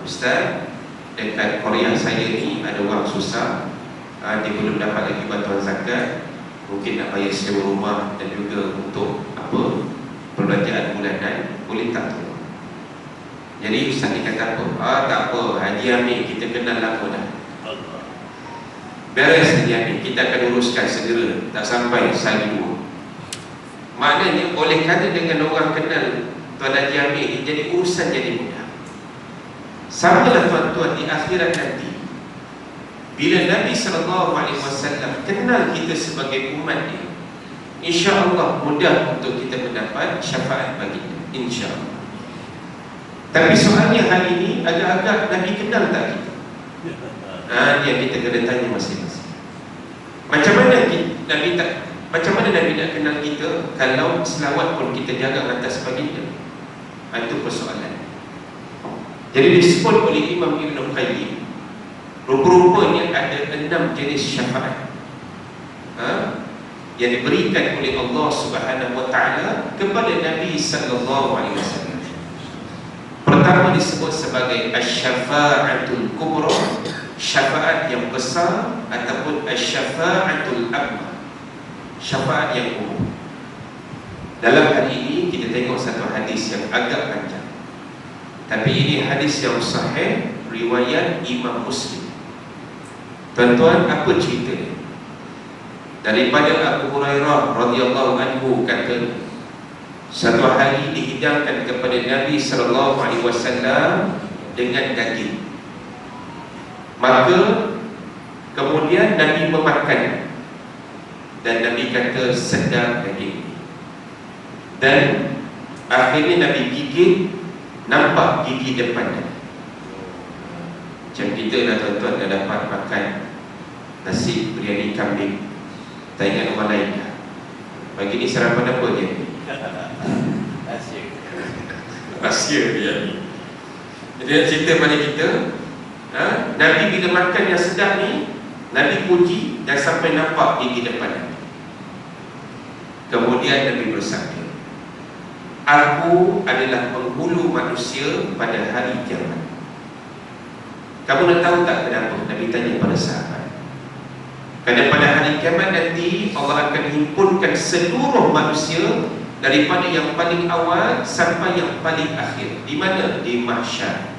Ustaz, dekat Korea saya ni ada orang susah, dia belum dapat lagi bantuan zakat, mungkin nak bayar sewa rumah dan juga untuk perbelanjaan bulanan, boleh tak tolong? Jadi Ustaz ni kata apa? Tak apa, Haji Amir kita kenal lama dah, beres Haji Amir, kita akan uruskan segera, tak sampai sehari dua. Maknanya oleh kerana dengan orang kenal Tuan Haji Amir ni, jadi urusan jadi mudah. Samalah tuan-tuan di akhirat nanti, bila Nabi SAW kenal kita sebagai umat dia, insya-Allah mudah untuk kita mendapat syafaat baginda, insya-Allah. Tapi soalnya hari ini agak-agak Nabi kenal tak kita? Yang kita kena tanya masing-masing. Macam mana Nabi nak kenal kita kalau selawat pun kita jaga atas baginda? Itu persoalan. Jadi disebut oleh Imam Ibn Qayyim, rupa-rupanya ada 6 jenis syafaat yang diberikan oleh Allah Subhanahu wa ta'ala kepada Nabi sallallahu alaihi wasallam. Pertama disebut sebagai asy-syafa'atul kubra, syafaat yang besar, ataupun asy-syafa'atul akbar, syafaat yang umum. Dalam hari ini kita tengok satu hadis yang agak panjang, tapi ini hadis yang sahih, riwayat Imam Muslim. Tuan-tuan, apa ceritanya? Daripada Abu Hurairah radhiyallahu anhu kata, satu hari dihidangkan kepada Nabi sallallahu alaihi wasallam dengan daging. Maka kemudian Nabi memakan, dan Nabi kata sedap daging. Dan akhirnya Nabi gigit, nampak gigi depannya. Macam kita dah tuan-tuan dah dapat makan nasi biryani kambing, tak ingat orang lain dah. Pagi ni sarapan apa je? Rahsia biryani. Jadi nak cerita pada kita, Nabi bila makan yang sedap ni, Nabi puji dan sampai nampak gigi depan. Kemudian Nabi bersabda, aku adalah penghulu manusia pada hari kiamat. Kamu nak tahu tak kenapa? Nabi tanya pada sahabat. Kerana pada hari kiamat nanti Allah akan himpunkan seluruh manusia daripada yang paling awal sampai yang paling akhir. Di mana? Di mahsyar.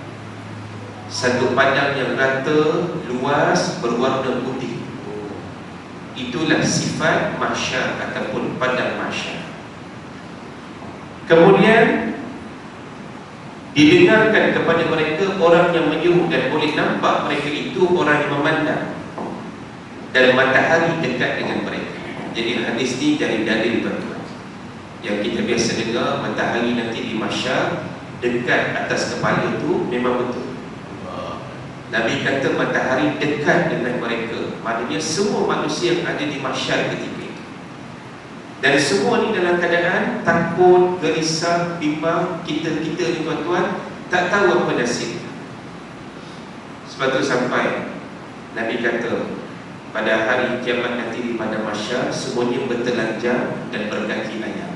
Satu padang yang rata, luas, berwarna putih. Itulah sifat mahsyar ataupun padang mahsyar. Kemudian didengarkan kepada mereka orang yang menyeru, dan boleh nampak mereka itu orang yang memandang, dan matahari dekat dengan mereka. Jadi hadis ni jadi dalil tuan-tuan. Yang kita biasa dengar matahari nanti di mahsyar dekat atas kepala tu memang betul. Nabi kata matahari dekat dengan mereka, maknanya semua manusia yang ada di mahsyar ketika itu. Dan semua ni dalam keadaan takut, gerisah, bimbang. Kita ni tuan-tuan tak tahu apa nasib. Sebab tu sampai Nabi kata pada hari kiamat nanti di padang mahsyar semuanya bertelanjang dan berkaki ayam.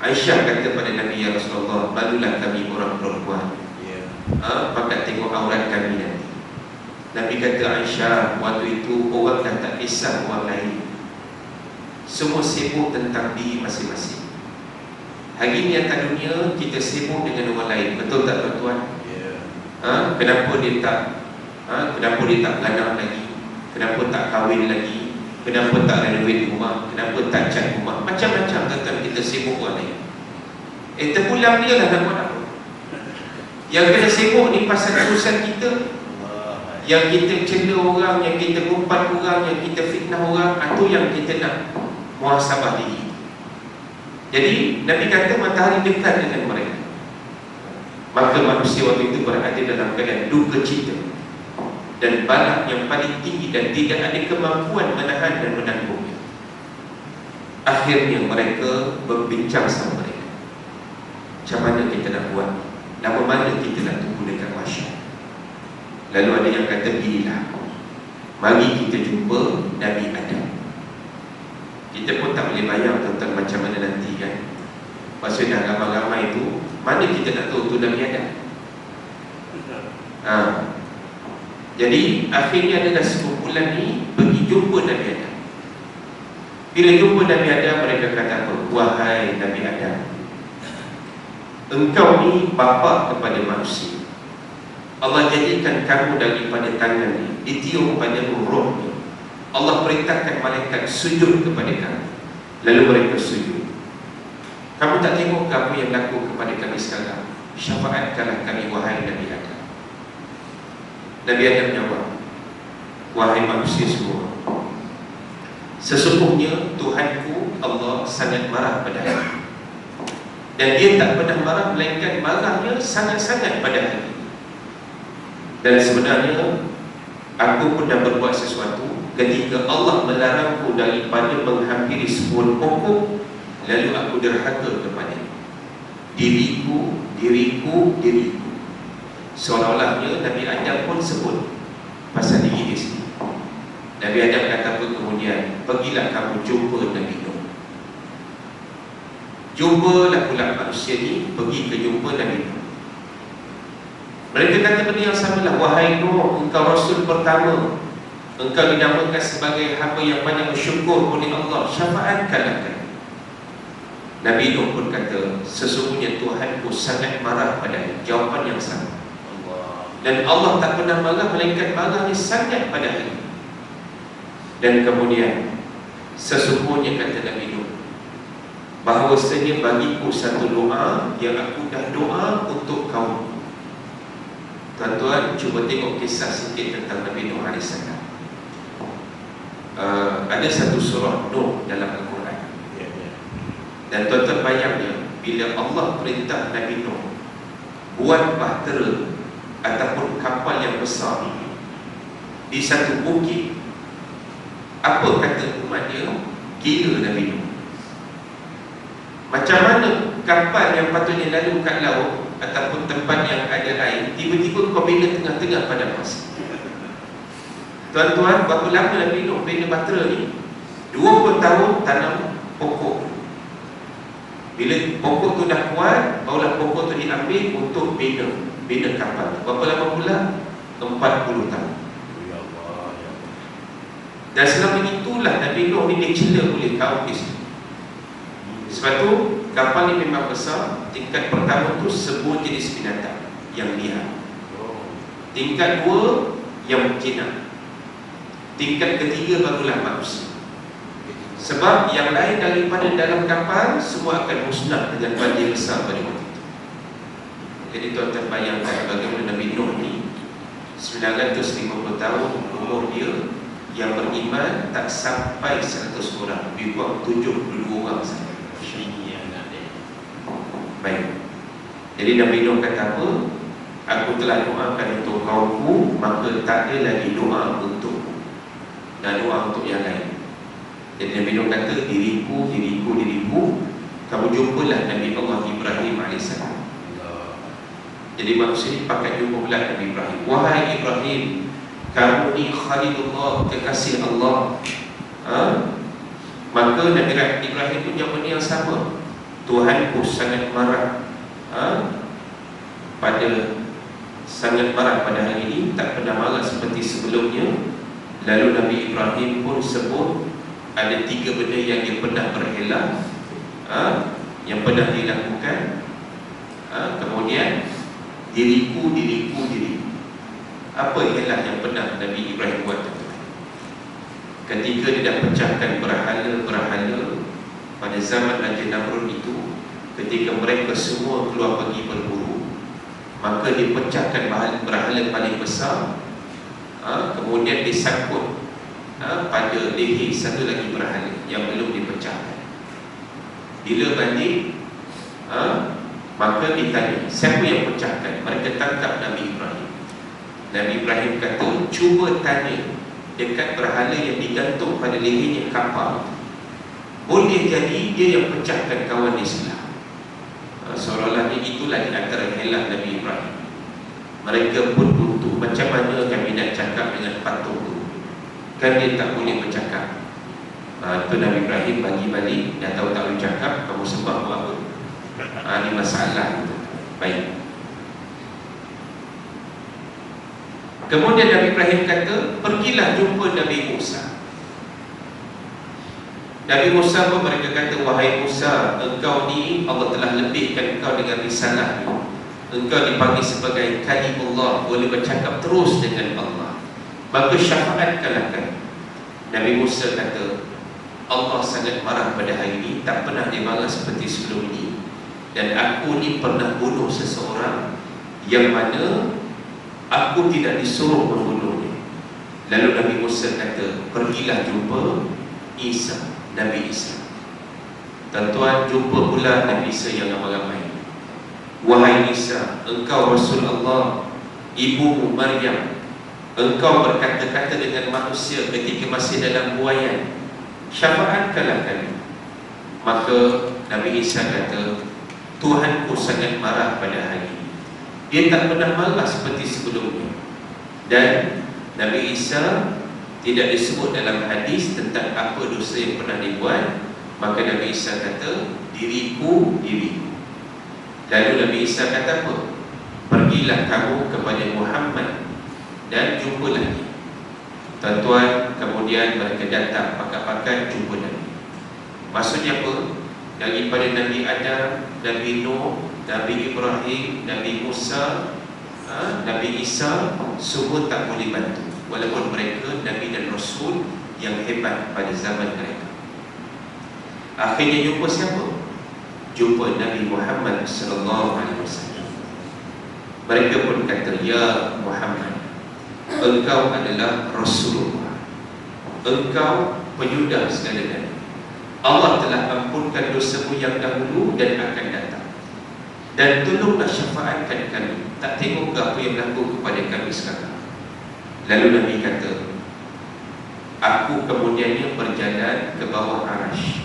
Aisyah kata pada Nabi, ya Rasulullah, malulah kami orang perempuan, pakat tengok aurat kami nanti. Nabi kata, Aisyah, waktu itu orang dah tak kisah orang lain, semua sibuk tentang diri masing-masing. Hari ni atas dunia kita sibuk dengan orang lain, betul tak tuan-tuan? Kenapa dia tak ganang lagi? Kenapa tak kahwin lagi? Kenapa tak renovate rumah? Kenapa tak cat rumah? Macam-macam tuan-tuan kita sibuk orang lain. Terpulang dia lah nak buat apa? Yang kena sibuk ni pasal urusan kita. Yang kita cela orang, yang kita gumpat orang, yang kita fitnah orang, itu yang kita nak muhasabah diri. Jadi Nabi kata matahari dekat dengan mereka, maka manusia waktu itu berada dalam keadaan duka cita dan balak yang paling tinggi, dan tidak ada kemampuan menahan dan menanggungnya. Akhirnya mereka berbincang sama mereka, macam mana kita nak buat, nama mana kita nak tunggu dekat mahsyar. Lalu ada yang kata, beginilah, mari kita jumpa Nabi Adam. Kita pun tak boleh bayang tentang macam mana nanti kan. Maksudnya ramai-ramai itu, mana kita nak tahu tu Nabi Adam. Jadi akhirnya adalah sekumpulan ni pergi jumpa Nabi Adam. Bila jumpa Nabi Adam, mereka kata apa? Wahai Nabi Adam, engkau ni bapa kepada manusia. Allah jadikan kamu daripada tangannya, ditiup pada rohnya. Allah perintahkan malaikat sujud kepada kamu, lalu mereka sujud. Kamu tak tengok apa yang berlaku kepada kami sekarang? Syafaatkanlah kami wahai Nabi Adam. Nabi Adam jawab, wahai manusia semua, sesungguhnya Tuhanku Allah sangat marah pada hari, dan dia tak pernah marah, melainkan marahnya sangat-sangat pada hari. Dan sebenarnya aku pernah berbuat sesuatu ketika Allah melarangku daripada menghampiri sebuah pokok, lalu aku derhaka kepada diriku. Seolah-olahnya Nabi Adam pun sebut pasal diri dia sendiri. Nabi Adam kata apa kemudian? Pergilah kamu jumpa Nabi Nuh. Jumpalah pula manusia ni, pergi ke jumpa Nabi Nuh. Mereka kata benda yang samalah, wahai Nuh, engkau Rasul pertama, engkau dinamakan sebagai hamba yang banyak bersyukur oleh Allah, syafaatkanlah kami. Nabi Nuh pun kata, sesungguhnya Tuhanku sangat marah padanya. Jawapan yang sama. Dan Allah tak pernah marah, melainkan marahnya sangat pada hari. Dan kemudian sesungguhnya kata Nabi Nuh, bahawasanya bagiku satu doa yang aku dah doa untuk kaum. Tuan-tuan cuba tengok kisah sikit tentang Nabi Nuh AS. Ada satu surah Nuh dalam Al-Quran. Dan tuan-tuan bayangnya, bila Allah perintah Nabi Nuh buat bahtera ataupun kapal yang besar di satu bukit, apa kata umat dia? Gila Nabi Nuh. Macam mana kapal yang patutnya lalu kat laut ataupun tempat yang ada air, tiba-tiba kau bina tengah-tengah padang pasir. Tuan-tuan, berapa lama Nabi Nuh bina bahtera ni? 20 tahun tanam pokok. Bila pokok tu dah kuat, barulah pokok tu diambil untuk bina kapal. Berapa lama pula? 40 tahun. Dan selama itulah Nabi Nuh ni dicela oleh kaum Islam. Sebab tu kapal ni memang besar. Tingkat pertama tu semua jenis binatang yang liar. Tingkat dua yang jinak. Tingkat ketiga barulah manusia. Sebab yang lain daripada dalam kapal semua akan musnah dengan banjir besar pada waktu itu. Jadi tuan-tuan bayangkan bagaimana Nabi Nuh ni 950 tahun umur dia, yang beriman tak sampai 100 orang, lebih kurang 72 orang saja. Baik. Jadi Nabi Nuh kata apa? Aku telah doakan untuk kaumku, maka tak ada lagi doa untukku dan doa untuk yang lain. Jadi Nabi Nuh kata, diriku. Kamu jumpalah Nabi Allah Ibrahim AS. Jadi manusia ni pakai jumpa pula Nabi Ibrahim. Wahai Ibrahim, kamu ni Khalilullah, kekasih Allah. Maka Nabi Ibrahim pun jawab yang sama. Tuhanku sangat marah pada hari ini, tak pernah marah seperti sebelumnya. Lalu Nabi Ibrahim pun sebut ada 3 benda yang dia pernah berhelah, yang pernah dilakukan. Kemudian diriku. Apa helah yang pernah Nabi Ibrahim buat? Ketika dia dah pecahkan berhala pada zaman Raja Namrud itu, ketika mereka semua keluar pergi berburu, maka dipecahkan berhala paling besar, kemudian disangkut pada leher satu lagi berhala yang belum dipecahkan. Bila balik, maka ditanya, siapa yang pecahkan? Mereka tangkap Nabi Ibrahim. Nabi Ibrahim kata, cuba tanya dekat berhala yang digantung pada lehernya kapal, boleh jadi dia yang pecahkan kawan Islam. Seolah-olah itulah di antara helah Nabi Ibrahim. Mereka pun buntu. Macam mana kami nak cakap dengan patung tu? Kan dia tak boleh bercakap. Itu Nabi Ibrahim bagi balik. Dah tahu tak boleh cakap, kamu sembah apa? Ini masalah itu. Baik. Kemudian Nabi Ibrahim kata, pergilah jumpa Nabi Musa. Nabi Musa pun mereka kata, wahai Musa, engkau ni Allah telah lebihkan engkau dengan risalah. Engkau dipanggil sebagai kalimullah, boleh bercakap terus dengan Allah, maka syafaatkanlah kami. Nabi Musa kata, Allah sangat marah pada hari ini, tak pernah dia marah seperti sebelum ini. Dan aku ni pernah bunuh seseorang yang mana aku tidak disuruh membunuhnya. Lalu Nabi Musa kata, pergilah jumpa Isa, Nabi Isa. Tuan-tuan, jumpa pula Nabi Isa yang ramai-ramai. Wahai Isa, engkau Rasul Allah, ibumu Maryam, engkau berkata-kata dengan manusia ketika masih dalam buaian, syafaatkanlah kami. Maka Nabi Isa kata, Tuhanku sangat marah pada hari ini. Dia tak pernah marah seperti sebelumnya. Dan Nabi Isa tidak disebut dalam hadis tentang apa dosa yang pernah dibuat. Maka Nabi Isa kata, diriku. Lalu Nabi Isa kata apa? Pergilah kamu kepada Muhammad dan jumpalah dia. Tuan-tuan, kemudian mereka datang pakat-pakat jumpa Nabi. Maksudnya apa? Daripada Nabi Adam, Nabi Nuh, Nabi Ibrahim, Nabi Musa, Nabi Isa, semua tak boleh bantu, walaupun mereka Nabi dan Rasul yang hebat pada zaman mereka. Akhirnya jumpa siapa? Jumpa Nabi Muhammad SAW. Mereka pun kata, ya Muhammad, engkau adalah Rasulullah, engkau penyudah segala-galanya. Allah telah ampunkan dosamu yang dahulu dan akan datang. Dan tolonglah syafaatkan kami. Tak tengok ke apa yang berlaku kepada kami sekarang. Lalu Nabi kata, aku kemudiannya berjalan ke bawah Arash.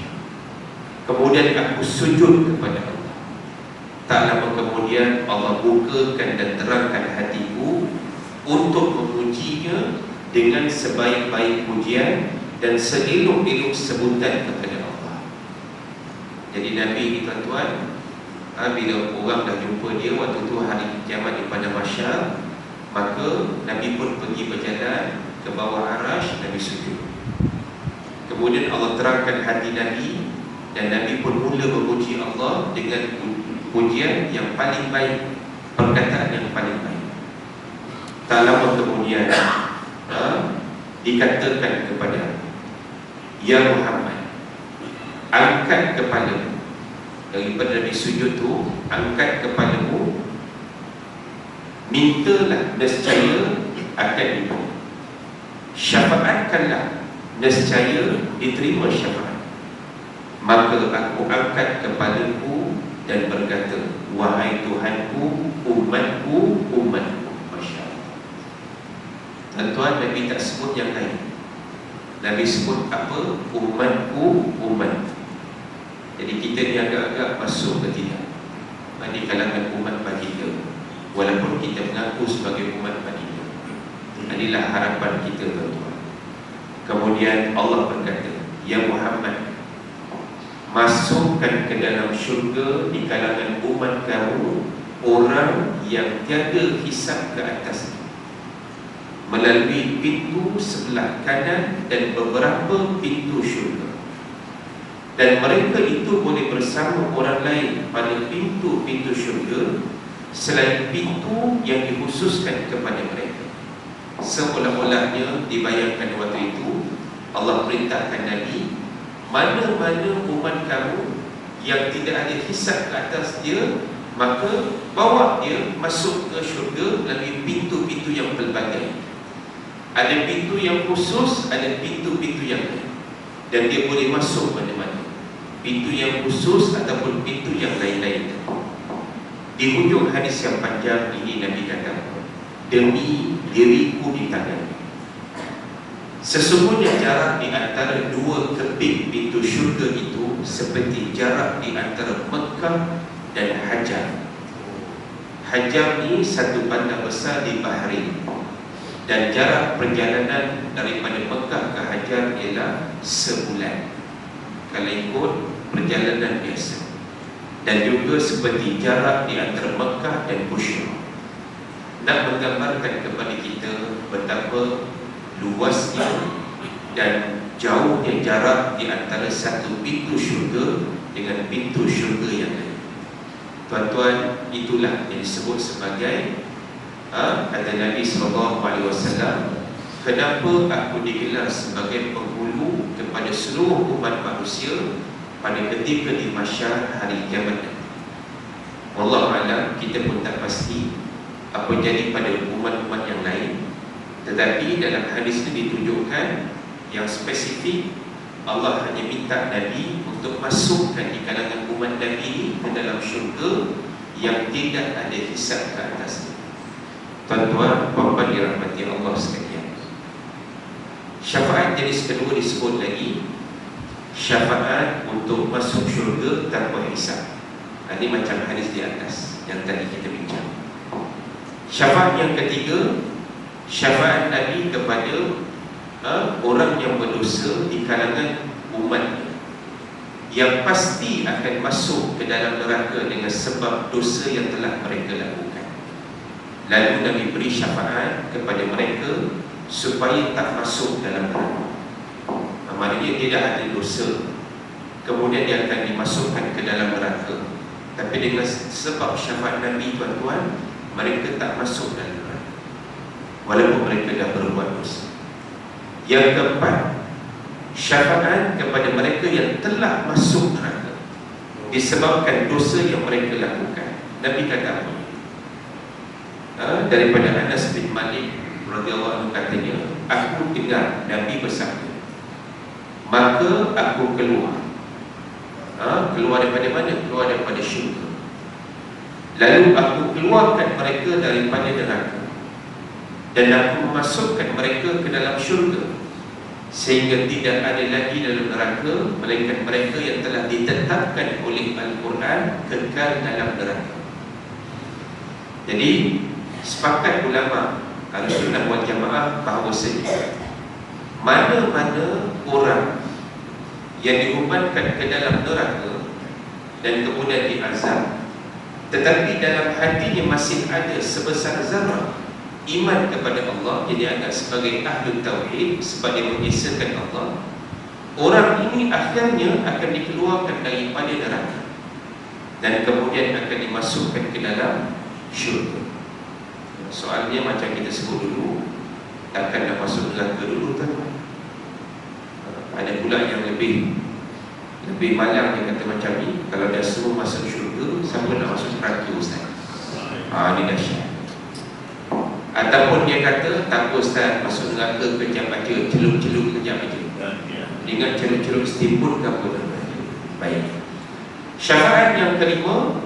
Kemudian aku sujud kepada Allah. Tak lama kemudian Allah bukakan dan terangkan hatiku untuk memujinya dengan sebaik-baik pujian dan seelok-elok sebutan kepada Allah. Jadi Nabi ni tuan-tuan, bila orang dah jumpa dia waktu tu hari kiamat di padang mahsyar, maka Nabi pun pergi berjalan ke bawah Arash, Nabi sujud. Kemudian Allah terangkan hati Nabi, dan Nabi pun mula memuji Allah dengan pujian yang paling baik, perkataan yang paling baik. Tak lama kemudian dikatakan kepada, ya Muhammad, angkat kepalamu. Daripada Nabi sujud tu, angkat kepalamu, mintalah, nescaya akan diberi. Syafaatkanlah, nescaya diterima syafaat. Maka aku angkat kepalaku dan berkata, wahai Tuhanku, umatku, umatku. Masya Allah. Tuan-tuan, Nabi tak sebut yang lain. Nabi sebut apa? Umatku, umatku. Jadi kita ni agak-agak masuk ke tidak di kalangan umat baginda, walaupun kita mengaku sebagai umat baginda. Inilah harapan kita, tuan-tuan. Kemudian Allah berkata, ya Muhammad, masukkan ke dalam syurga di kalangan umat kamu orang yang tiada hisab ke atas, melalui pintu sebelah kanan dan beberapa pintu syurga. Dan mereka itu boleh bersama orang lain pada pintu-pintu syurga selain pintu yang dikhususkan kepada mereka. Seolah-olahnya dibayangkan waktu itu Allah perintahkan Nabi, mana-mana umat kamu yang tidak ada hisab ke atas dia, maka bawa dia masuk ke syurga melalui pintu-pintu yang pelbagai. Ada pintu yang khusus, ada pintu-pintu yang lain, dan dia boleh masuk mana-mana, pintu yang khusus ataupun pintu yang lain-lain. Di hujung hadis yang panjang ini Nabi kata, demi diriku di tangan, sesungguhnya jarak di antara dua keping pintu syurga itu seperti jarak di antara Mekah dan Hajar. Hajar ni satu bandar besar di Bahrain, dan jarak perjalanan daripada Mekah ke Hajar ialah sebulan kalau ikut perjalanan biasa. Dan juga seperti jarak di antara Mekah dan Bushra. Nak menggambarkan kepada kita betapa luasnya dan jauhnya jarak di antara satu pintu syurga dengan pintu syurga yang lain. Tuan-tuan, itulah yang disebut sebagai kata Nabi SAW, kenapa aku digelar sebagai penghulu kepada seluruh umat manusia pada ketika di mahsyar hari kiamat. Wallahu a'lam, kita pun tak pasti apa jadi pada umat-umat yang lain. Tetapi dalam hadis ini ditunjukkan yang spesifik, Allah hanya minta Nabi untuk masukkan di kalangan umat Nabi ke dalam syurga yang tidak ada hisab ke atasnya. Tuan-tuan, puan-puan dirahmati Allah sekalian, syafaat jenis kedua disebut lagi syafaat untuk masuk syurga tanpa hisab. Ini macam hadis di atas yang tadi kita bincang. Syafaat yang ketiga, syafaat Nabi kepada orang yang berdosa di kalangan umat yang pasti akan masuk ke dalam neraka dengan sebab dosa yang telah mereka lakukan. Lalu Nabi beri syafaat kepada mereka supaya tak masuk dalam neraka. Maknanya tidak ada dosa, kemudian dia akan dimasukkan ke dalam neraka. Tapi dengan sebab syafaat Nabi, tuan-tuan, mereka tak masuk dalam neraka walaupun mereka dah berbuat dosa. Yang keempat, syafaat kepada mereka yang telah masuk neraka disebabkan dosa yang mereka lakukan. Nabi kata apa? Daripada Anas bin Malik radhiyallahu anhu katanya, aku dengar Nabi bersabda, maka aku keluar. Keluar daripada mana? Keluar daripada syurga. Lalu aku keluarkan mereka daripada neraka, dan aku memasukkan mereka ke dalam syurga, sehingga tidak ada lagi dalam neraka melainkan mereka yang telah ditetapkan oleh Al-Quran kekal dalam neraka. Jadi sepakat ulama Ahlussunnah wal Jamaah bahawasanya mana-mana orang yang diumatkan ke dalam neraka dan kemudian diazab, tetapi dalam hatinya masih ada sebesar zarah iman kepada Allah, jadi anggap sebagai ahli tauhid sebab dia mengisahkan Allah, orang ini akhirnya akan dikeluarkan daripada neraka dan kemudian akan dimasukkan ke dalam syurga. Soalnya macam kita sebut dulu, takkan nak masuk neraka dulu tuan-tuan. Ada pula yang lebih malang, dia kata macam ni, kalau dah semua masuk syurga, siapa nak masuk neraka ustaz? Ini dahsyat. Ataupun dia kata, tak apa ustaz, masuk neraka kejap aja, celup-celup kejap aja. Dengan celup-celup setimbun ke apa tuan-tuan? Baik. Syafaat yang kelima,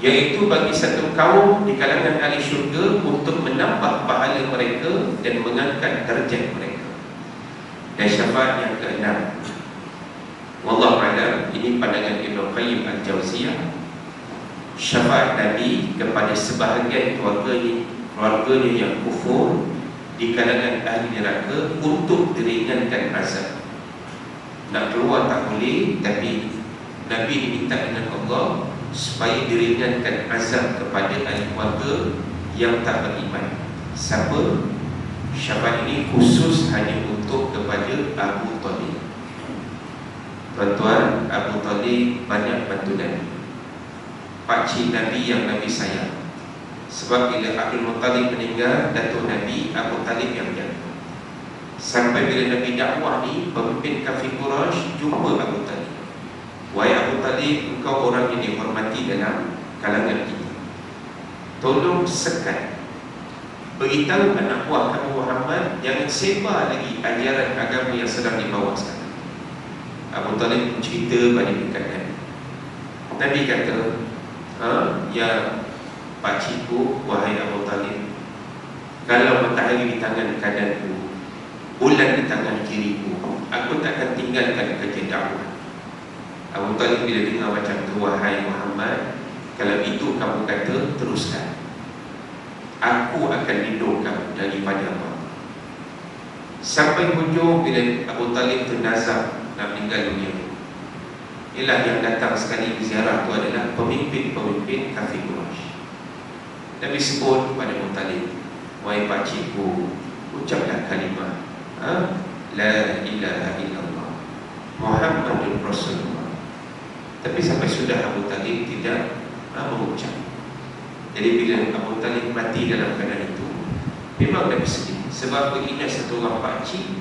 iaitu bagi satu kaum di kalangan ahli syurga untuk menambah pahala mereka dan mengangkat darjat mereka. Dan syafaat yang keenam, wallahu a'lam, ini pandangan Ibnu Qayyim Al-Jauziyah, syafaat Nabi kepada sebahagian keluarganya yang kufur di kalangan ahli neraka untuk diringankan azab. Nak keluar tak boleh, tapi Nabi diminta dengan Allah supaya diringankan azab kepada ahli keluarga yang tak beriman. Siapa? Syafaat ini khusus hanya untuk kepada Abu Talib. Tuan-tuan, Abu Talib banyak bantu Nabi, pakcik Nabi yang Nabi sayang. Sebab bila Abdul Muttalib meninggal, Datuk Nabi Abu Talib yang jaga. Sampai bila Nabi dakwah ni, pemimpin kafir Quraisy jumpa Abu Talib. Wahai Abu Talib, engkau orang yang dihormati dalam kalangan kita, tolong sekat, beritahu anak buah kamu Muhammad jangan sebar lagi ajaran agama yang sedang dibawa sekarang. Abu Talib cerita pada dekat Nabi. Nabi kata, ya pakcikku, wahai Abu Talib, kalau matahari di tangan kananku, bulan di tangan kiriku, aku tak akan tinggalkan kerja dakwah. Abu Talib bila dengar macam tu, wahai Muhammad, kalau itu kamu kata, teruskan. Aku akan lindung kamu daripada apa. Sampai hujung bila Abu Talib tu nazar nak meninggal dunia, ialah yang datang sekali berziarah tu adalah pemimpin-pemimpin kafir Quraisy. Nabi sebut pada Abu Talib, wahai pakcikku, ucaplah kalimah La ilaha illallah Muhammadur Rasulullah. Tapi sampai sudah Abu Talib tidak mengucap. Jadi bila Abu Talib mati dalam keadaan itu, memang Nabi sedih. Sebab begini satu orang pakcik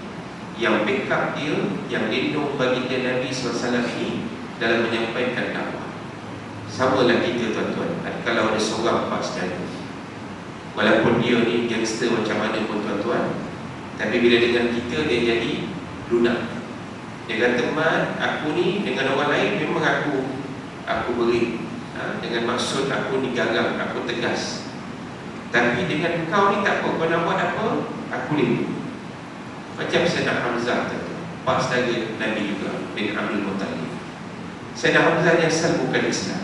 yang backup dia, yang lindung bagi dia Nabi SAW ini dalam menyampaikan dakwah. Sama lah kita tuan-tuan, kalau ada seorang pak saudara, walaupun dia ni gangster macam mana pun tuan-tuan, tapi bila dengan kita dia jadi lunak. Dia kata, "Man, aku ni dengan orang lain memang aku beri dengan maksud aku ni garang, aku tegas. Tapi dengan kau ni tak apa, kau nak buat apa, aku lindung." Macam Sayyidina Hamzah tu, pak saudara Nabi juga bin Abdul Muttalib. Sayyidina Hamzah ni asal bukan Islam,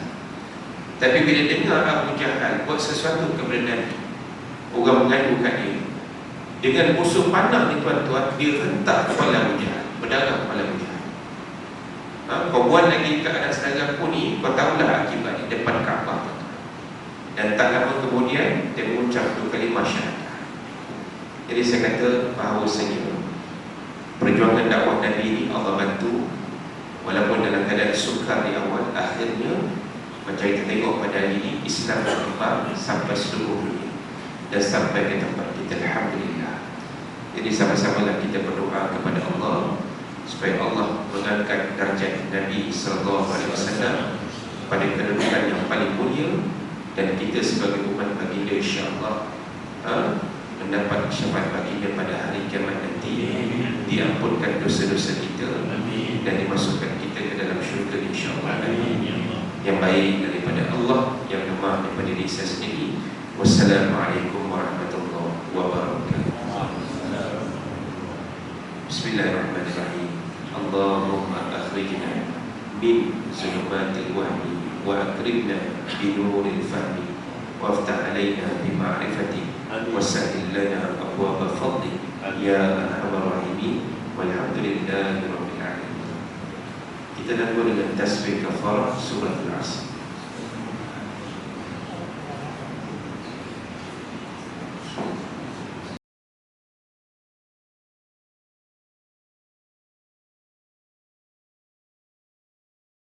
tapi bila dengar Abu Jahal buat sesuatu kepada Nabi, orang mengadu kat dia, dengan musuh panah ni tuan-tuan, dia hentak kepala Abu Jahal, berdarah kepala Abu Jahal. Kau buat lagi keadaan saudara aku ni, kau tahulah akibat di depan Kaabah. Dan tak lama kemudian dia mengucap 2 kalimah syahadah. Jadi saya kata bahawasanya perjuangan dakwah Nabi ini Allah bantu, walaupun dalam keadaan sukar di awal, akhirnya macam kita tengok pada hari ini Islam berkembang sampai seluruh dunia dan sampai ke tempat kita, alhamdulillah. Jadi sama-samalah kita berdoa kepada Allah supaya Allah mengangkat darjat Nabi SAW pada kedudukan yang paling mulia, dan kita sebagai umat baginda insya-Allah mendapat syafaat baginda pada hari kiamat nanti, diampunkan dosa-dosa kita dan dimasukkan kita ke dalam syurga insya-Allah. Yang baik daripada Allah, yang lemah daripada diri saya sendiri. Wassalamualaikum warahmatullahi wabarakatuh. Bismillahirrahmanirrahim. Allahumma akhrijna min zulumatil wahmi wa akrimna bi nuril fahmi waftah alaina bi ma'rifati wasahhil lana abwaaba fadli ya arhamar rahimin walhamdulillahi rabbil alamin. Kita lakukan dengan tasbih kafarah surah Al-Asr.